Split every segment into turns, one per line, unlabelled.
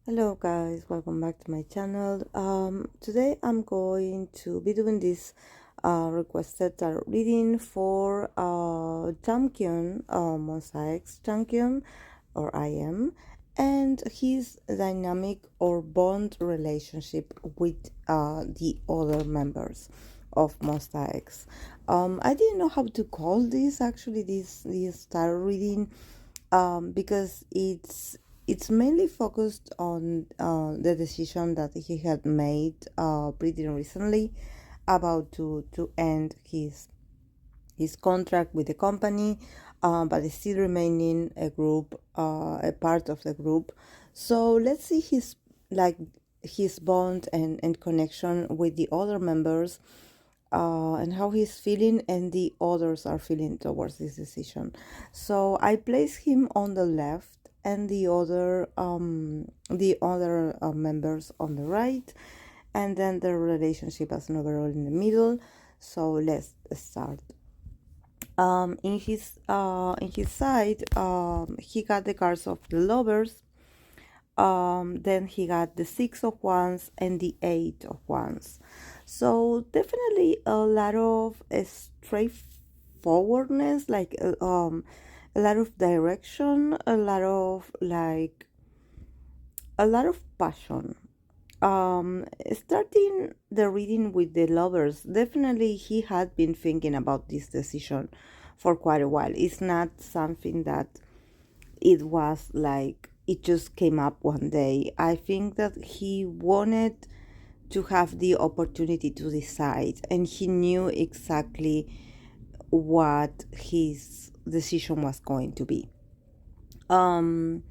Hello guys, welcome back to my channel. Today I'm going to be doing this requested tarot reading for Changkyun, Mosaic's Changkyun, or I am, and his dynamic or bond relationship with the other members of Mosaics. I didn't know how to call this actually, this tarot reading, because it's mainly focused on the decision that he had made pretty recently about to end his contract with the company, but is still remaining a part of the group. So let's see his bond and connection with the other members, and how he's feeling and the others are feeling towards this decision. So I place him on the left and the other members on the right, and then the relationship as an overall in the middle. So let's start. In his side, he got the cards of the lovers. Then he got the 6 of Wands and the 8 of Wands. So definitely a lot of straightforwardness, like a lot of direction, a lot of passion. Starting the reading with the lovers, definitely he had been thinking about this decision for quite a while. It's not something that it was like it just came up one day. I think that he wanted to have the opportunity to decide, and he knew exactly what his decision was going to be. Of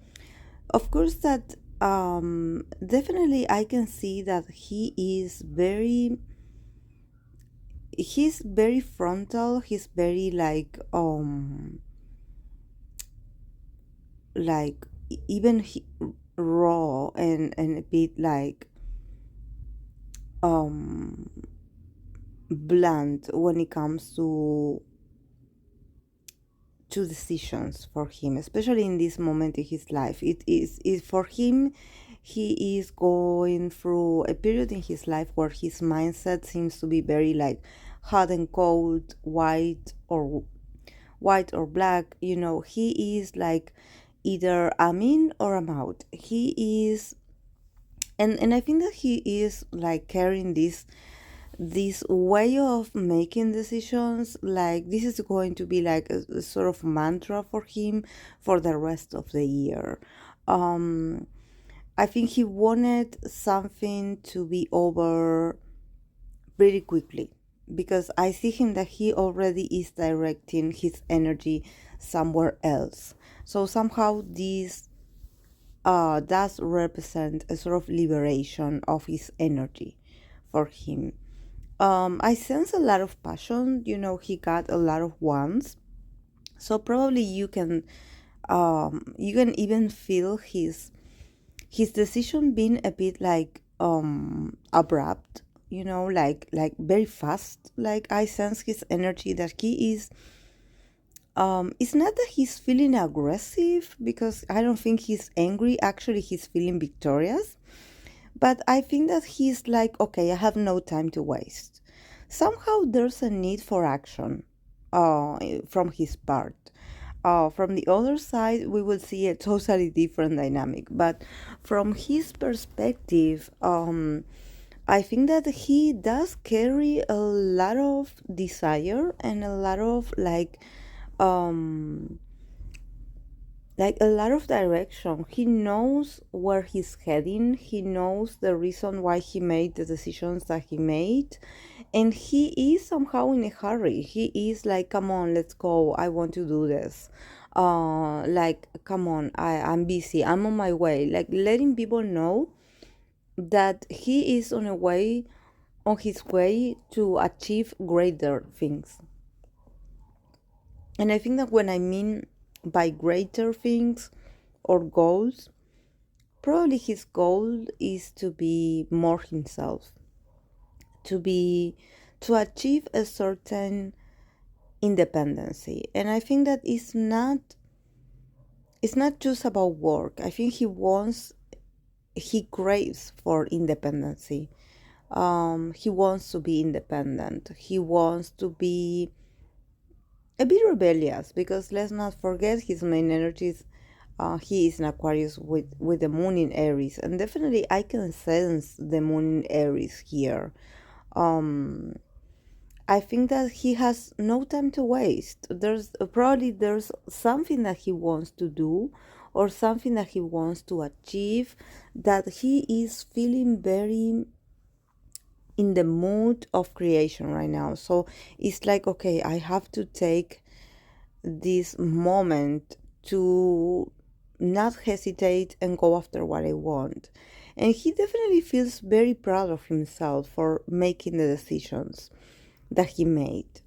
course that definitely I can see that he's very frontal. He's very like even raw and a bit like blunt when it comes to decisions for him, especially in this moment in his life. It is for him, he is going through a period in his life where his mindset seems to be very like hot and cold, white or black. He is like either I'm in or I'm out. He is, and I think that he is like carrying this way of making decisions, like this is going to be like a sort of mantra for him for the rest of the year. I think he wanted something to be over pretty quickly, because I see him that he already is directing his energy somewhere else. So somehow this does represent a sort of liberation of his energy for him. I sense a lot of passion. He got a lot of wants, so probably you can even feel his decision being a bit like abrupt. Like very fast. Like I sense his energy that he is. It's not that he's feeling aggressive, because I don't think he's angry. Actually, he's feeling victorious. But I think that he's like, okay, I have no time to waste. Somehow there's a need for action from his part. From the other side, we will see a totally different dynamic. But from his perspective, I think that he does carry a lot of desire and a lot of a lot of direction. He knows where he's heading. He knows the reason why he made the decisions that he made. And he is somehow in a hurry. He is like, come on, let's go. I want to do this. Come on, I'm busy. I'm on my way. Like letting people know that he is on his way to achieve greater things. And I think that when I mean by greater things or goals, probably his goal is to be more himself, to achieve a certain independency. And I think that it's not just about work. I think he wants he craves for independency. He wants to be independent. He wants to be a bit rebellious, because let's not forget his main energies. He is an Aquarius with the moon in Aries, and definitely I can sense the moon in Aries here. Um, I think that he has no time to waste. There's something that he wants to do, or something that he wants to achieve, that he is feeling very in the mood of creation right now. So it's like, okay, I have to take this moment to not hesitate and go after what I want. And he definitely feels very proud of himself for making the decisions that he made.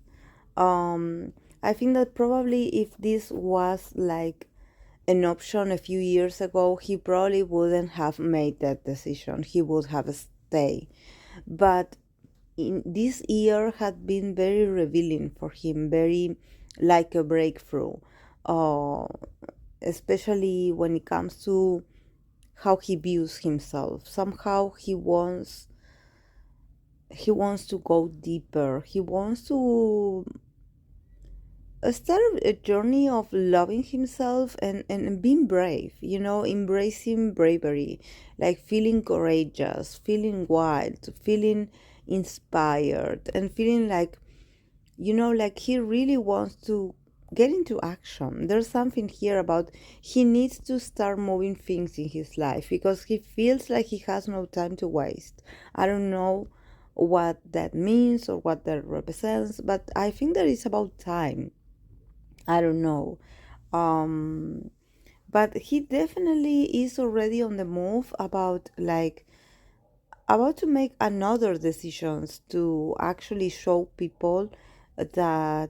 Um, I think that probably if this was like an option a few years ago, he probably wouldn't have made that decision. He would have stayed. But in this year had been very revealing for him, very like a breakthrough, uh, especially when it comes to how he views himself. Somehow he wants to go deeper. He wants to start a journey of loving himself and being brave, embracing bravery, like feeling courageous, feeling wild, feeling inspired, and feeling like he really wants to get into action. There's something here about he needs to start moving things in his life, because he feels like he has no time to waste. I don't know what that means or what that represents, but I think that it's about time. I don't know. Um, but he definitely is already on the move about to make another decisions to actually show people that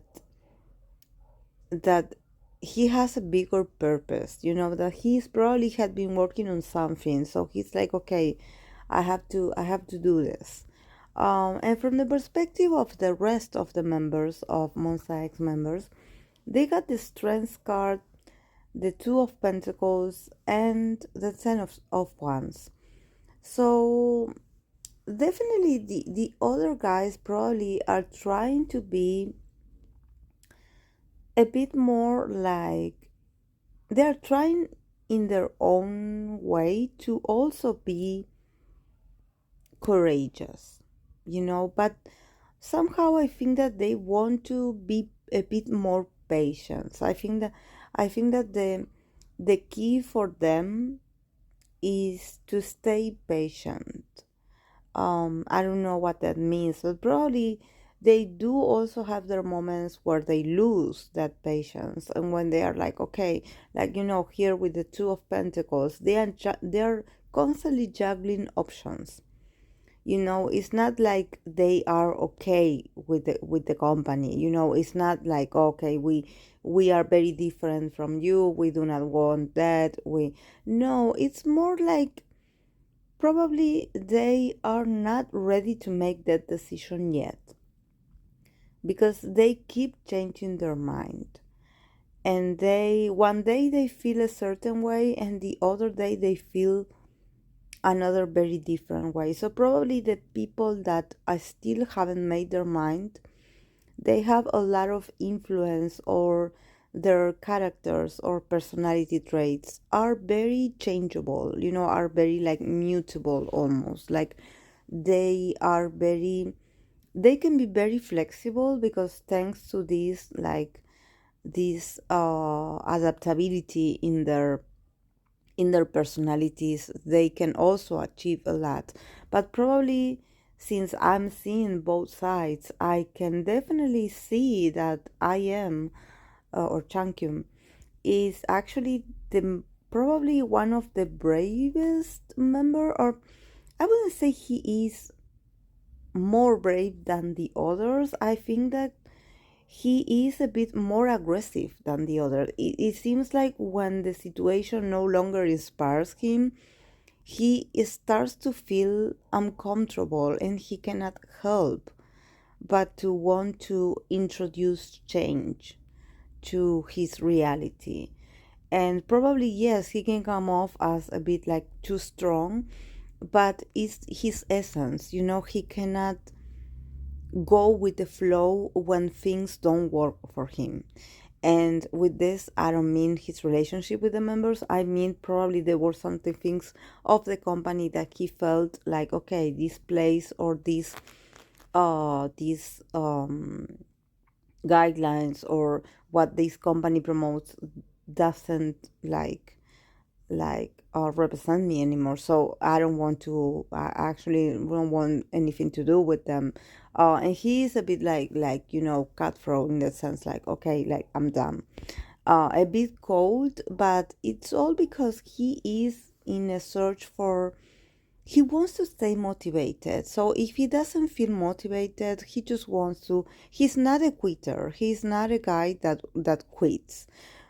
that he has a bigger purpose, that he's probably had been working on something. So he's like, okay, I have to do this. And from the perspective of the rest of the members of Monsta X members, they got the Strength card, the Two of Pentacles, and the Ten of Wands. So definitely the other guys probably are trying to be a bit more like, they're trying in their own way to also be courageous, but somehow I think that they want to be a bit more patient. I think that the key for them is to stay patient. I don't know what that means, but probably they do also have their moments where they lose that patience, and when they are like, okay, like here with the Two of Pentacles, they're constantly juggling options. It's not like they are okay with the company. It's not like, okay, we are very different from you, we do not want that. We No, it's more like probably they are not ready to make that decision yet, because they keep changing their mind, and they one day they feel a certain way, and the other day they feel another very different way. So probably the people that still haven't made their mind, they have a lot of influence, or their characters or personality traits are very changeable, are very like mutable, almost like they can be very flexible, because thanks to this adaptability in their personalities, they can also achieve a lot. But probably, since I'm seeing both sides, I can definitely see that I am, or Changkyun, is actually the probably one of the bravest member, or I wouldn't say he is more brave than the others. I think that he is a bit more aggressive than the other. It seems like when the situation no longer inspires him, he starts to feel uncomfortable, and he cannot help but to want to introduce change to his reality. And probably, yes, he can come off as a bit like too strong, but it's his essence, he cannot go with the flow when things don't work for him. And with this, I don't mean his relationship with the members. I mean probably there were something things of the company that he felt like, okay, this place or these guidelines or what this company promotes doesn't represent me anymore. So I don't want to. I actually don't want anything to do with them. And he is a bit cutthroat in that sense. Like, okay, like I'm done. A bit cold, but it's all because he is in a search for. He wants to stay motivated. So if he doesn't feel motivated, he just wants to. He's not a quitter. He's not a guy that quits,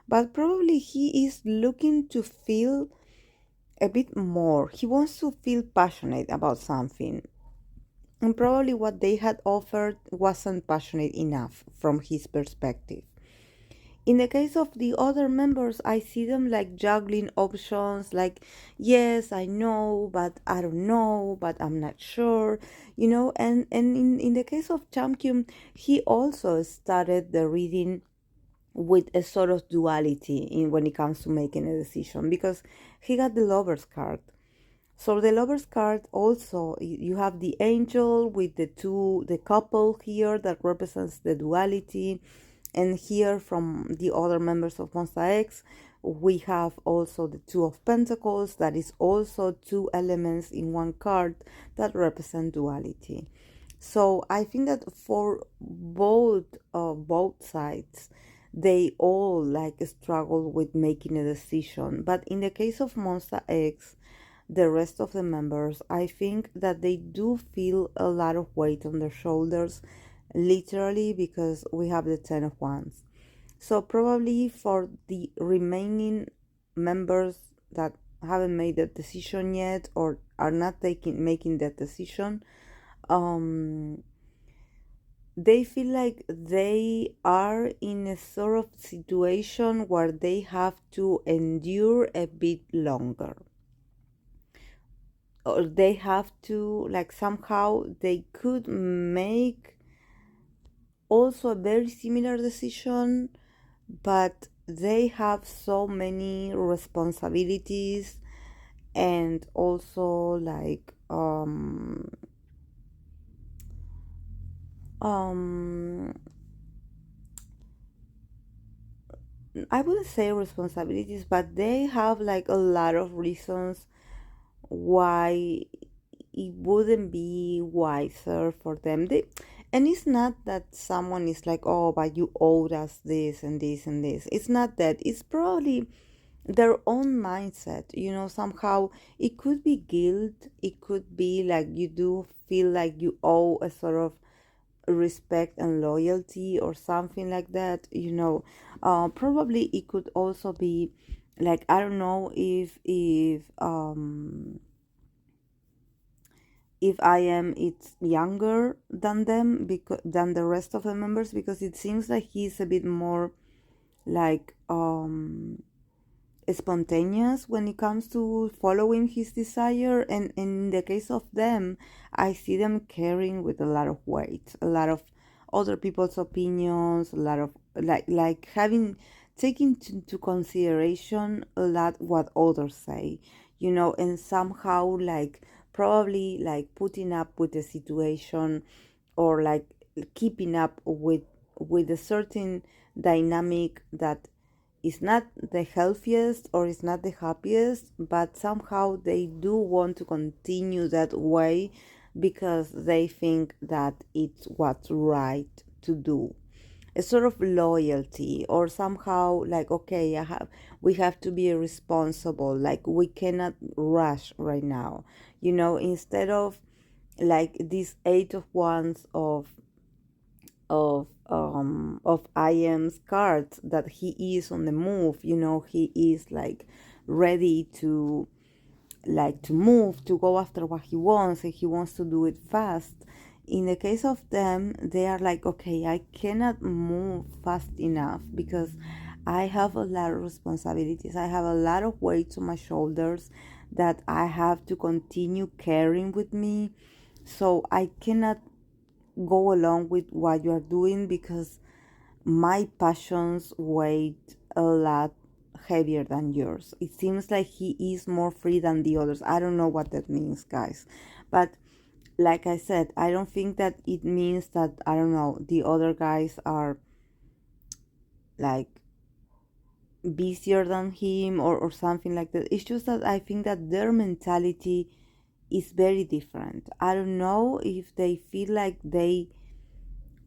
but probably he is looking to feel a bit more. He wants to feel passionate about something. And probably what they had offered wasn't passionate enough from his perspective. In the case of the other members, I see them like juggling options, like, yes, I know, but I don't know, but I'm not sure, And in the case of Changkyun, he also started the reading with a sort of duality in when it comes to making a decision because he got the lover's card. So the lover's card also, you have the angel with the couple here that represents the duality, and here from the other members of Monsta X we have also the two of pentacles, that is also two elements in one card that represent duality. So I think that for both sides, they all like struggle with making a decision. But in the case of Monsta X, the rest of the members, I think that they do feel a lot of weight on their shoulders, literally, because we have the Ten of Wands. So probably for the remaining members that haven't made that decision yet or are not making that decision, they feel like they are in a sort of situation where they have to endure a bit longer, or they have to, like, somehow they could make also a very similar decision, but they have so many responsibilities, and also like um I wouldn't say responsibilities, but they have like a lot of reasons why it wouldn't be wiser for them. And it's not that someone is like, oh, but you owed us this and this and this. It's not that. It's probably their own mindset. Somehow it could be guilt. It could be like you do feel like you owe a sort of respect and loyalty or something like that. Probably it could also be like, I don't know if I am it's younger than them, because than the rest of the members, because it seems like he's a bit more like spontaneous when it comes to following his desire. And in the case of them, I see them carrying with a lot of weight, a lot of other people's opinions, a lot of like having taking into consideration a lot what others say, and somehow like probably like putting up with the situation, or like keeping up with a certain dynamic that is not the healthiest or is not the happiest, but somehow they do want to continue that way because they think that it's what's right to do. A sort of loyalty, or somehow like, okay, we have to be responsible, like we cannot rush right now, instead of like this Eight of Wands of IM's cards, that he is on the move. He is like ready to move, to go after what he wants, and he wants to do it fast. In the case of them, they are like, okay, I cannot move fast enough because I have a lot of responsibilities. I have a lot of weight on my shoulders that I have to continue carrying with me. So I cannot go along with what you are doing because my passions weigh a lot heavier than yours. It seems like he is more free than the others. I don't know what that means, guys. But like I said, I don't think that it means that, I don't know, the other guys are like busier than him, or something like that. It's just that I think that their mentality is very different. I don't know if they feel like they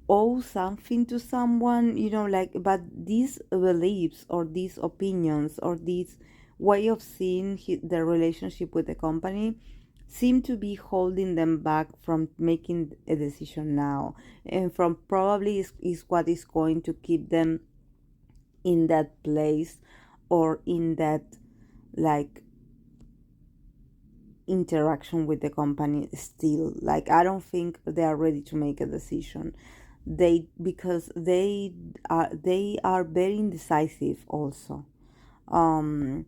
owe something to someone, like, but these beliefs or these opinions or this way of seeing their relationship with the company seem to be holding them back from making a decision now, and from probably is what is going to keep them in that place, or in that like interaction with the company still. Like, I don't think they are ready to make a decision, because they are very indecisive also. um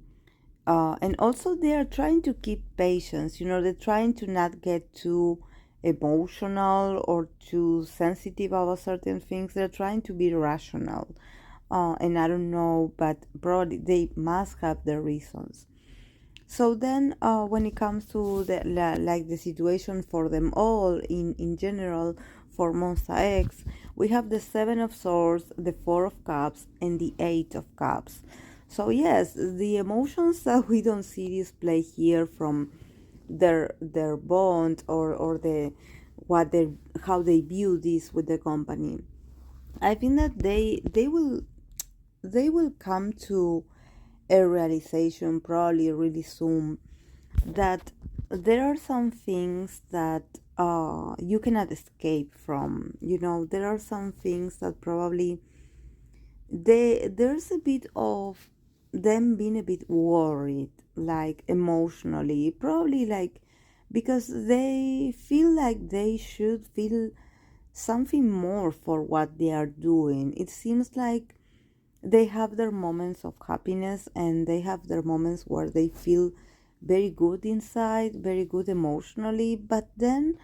and also they are trying to keep patience. They're trying to not get too emotional or too sensitive about certain things. They're trying to be rational. And I don't know, but probably they must have their reasons. So then, when it comes to like the situation for them all in general, for Monsta X, we have the Seven of Swords, the Four of Cups, and the Eight of Cups. So yes, the emotions that we don't see display here from their bond, or the what they how they view this with the company. I think that they will come to a realization probably really soon, that there are some things that you cannot escape from. There are some things that probably there's a bit of them being a bit worried, like emotionally, probably, like, because they feel like they should feel something more for what they are doing. It seems like they have their moments of happiness, and they have their moments where they feel very good inside, very good emotionally, but then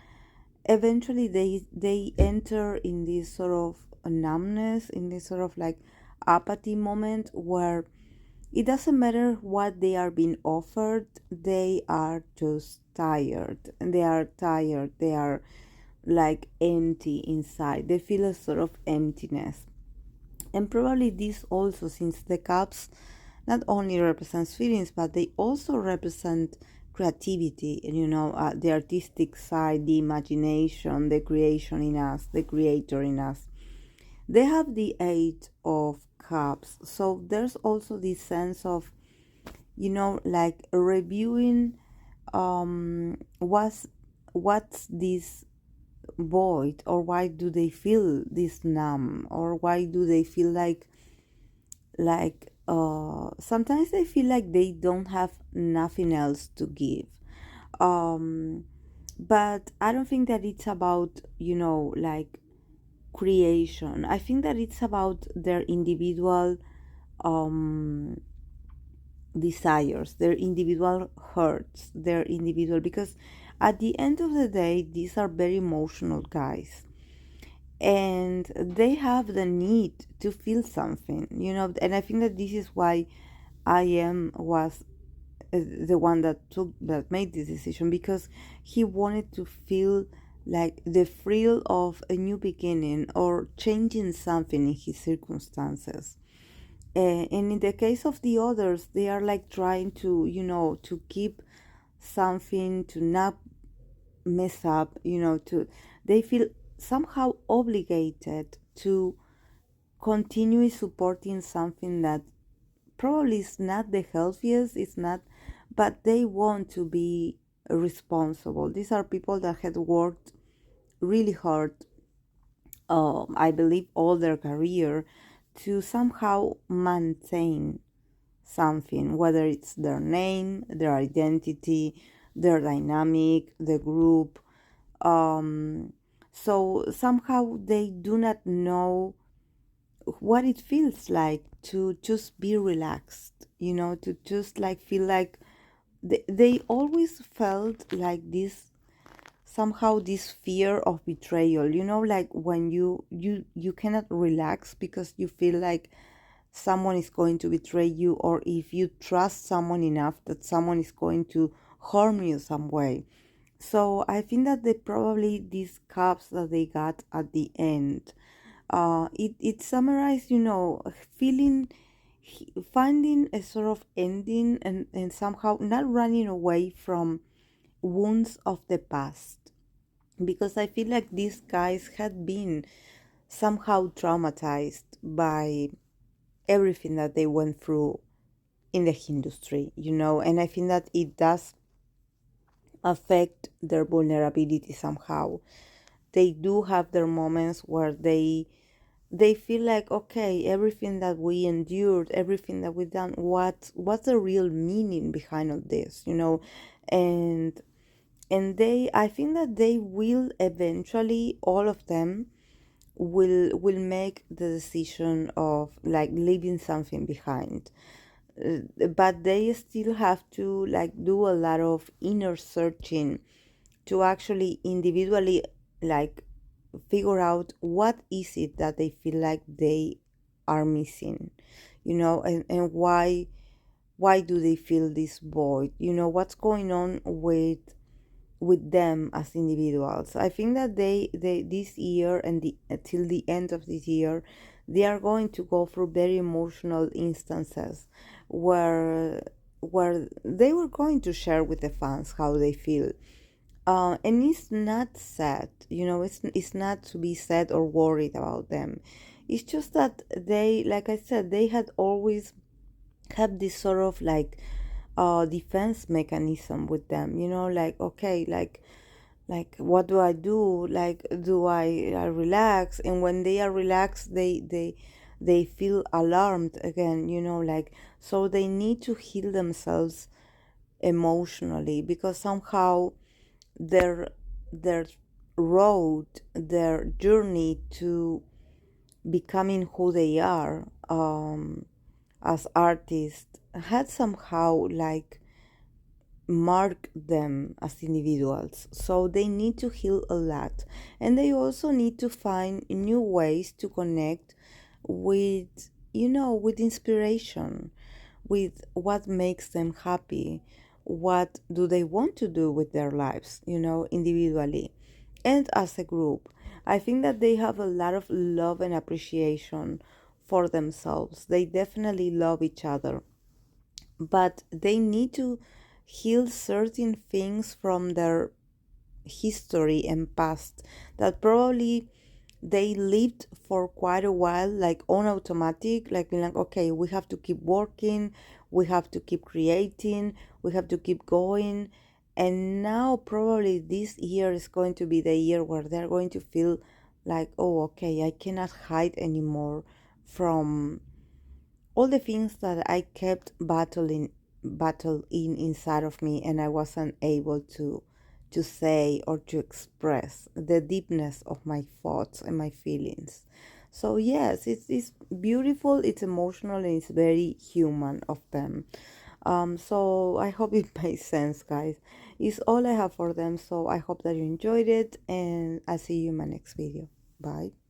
eventually they enter in this sort of numbness, in this sort of like apathy moment, where it doesn't matter what they are being offered. They are just tired, and they are tired, they are like empty inside. They feel a sort of emptiness. And probably this also, since the cups not only represents feelings, but they also represent creativity, and the artistic side, the imagination, the creation in us, the creator in us. They have the Eight of Cups, so there's also this sense of, like, reviewing what's this void, or why do they feel this numb, or why do they feel like sometimes they feel like they don't have nothing else to give. um but I don't think that it's about, like, creation. I think that it's about their individual um desires, their individual hurts, their individual, because at the end of the day, these are very emotional guys, and they have the need to feel something, and I think that this is why I am was the one that made this decision, because he wanted to feel like the thrill of a new beginning, or changing something in his circumstances. And in the case of the others, they are like trying to, to keep something, to not mess up, to they feel somehow obligated to continue supporting something that probably is not the healthiest, it's not, but they want to be responsible. These are people that had worked really hard, I believe, all their career, to somehow maintain something, whether it's their name, their identity, their dynamic, the group. So somehow they do not know what it feels like to just be relaxed, to just like feel like they always felt like this, somehow this fear of betrayal, like when you cannot relax because you feel like someone is going to betray you, or if you trust someone enough that someone is going to harm you some way. So I think that they probably, these cups that they got at the end, it summarized, feeling, finding a sort of ending, and somehow not running away from wounds of the past, because I feel like these guys had been somehow traumatized by everything that they went through in the industry, and I think that it does affect their vulnerability somehow. They do have their moments where they feel like, okay, everything that we endured, everything that we've done, what's the real meaning behind all this, and they, I think that they will eventually, all of them will make the decision of like leaving something behind. But they still have to like do a lot of inner searching to actually individually like figure out what is it that they feel like they are missing, and why do they feel this void, what's going on with them as individuals. I think that they this year and till the end of this year, they are going to go through very emotional instances where they were going to share with the fans how they feel. And it's not sad, it's not to be sad or worried about them. It's just that they, like I said, they had always had this sort of like defense mechanism with them, like, okay, like what do I do? Like, do I relax? And when they are relaxed, they feel alarmed again, like, so they need to heal themselves emotionally, because somehow their their road, their journey to becoming who they are, as artists, had somehow like mark them as individuals. So they need to heal a lot. And they also need to find new ways to connect with, with inspiration, with what makes them happy, what do they want to do with their lives, individually and as a group. I think that they have a lot of love and appreciation for themselves. They definitely love each other, but they need to heal certain things from their history and past that probably they lived for quite a while, like on automatic, like being like, okay, we have to keep working, we have to keep creating, we have to keep going. And now probably this year is going to be the year where they're going to feel like, oh, okay, I cannot hide anymore from all the things that I kept battle in inside of me, and I wasn't able to say or to express the deepness of my thoughts and my feelings. So yes, it's beautiful, it's emotional, and it's very human of them. So I hope it makes sense, guys. It's all I have for them. So I hope that you enjoyed it, and I'll see you in my next video. Bye.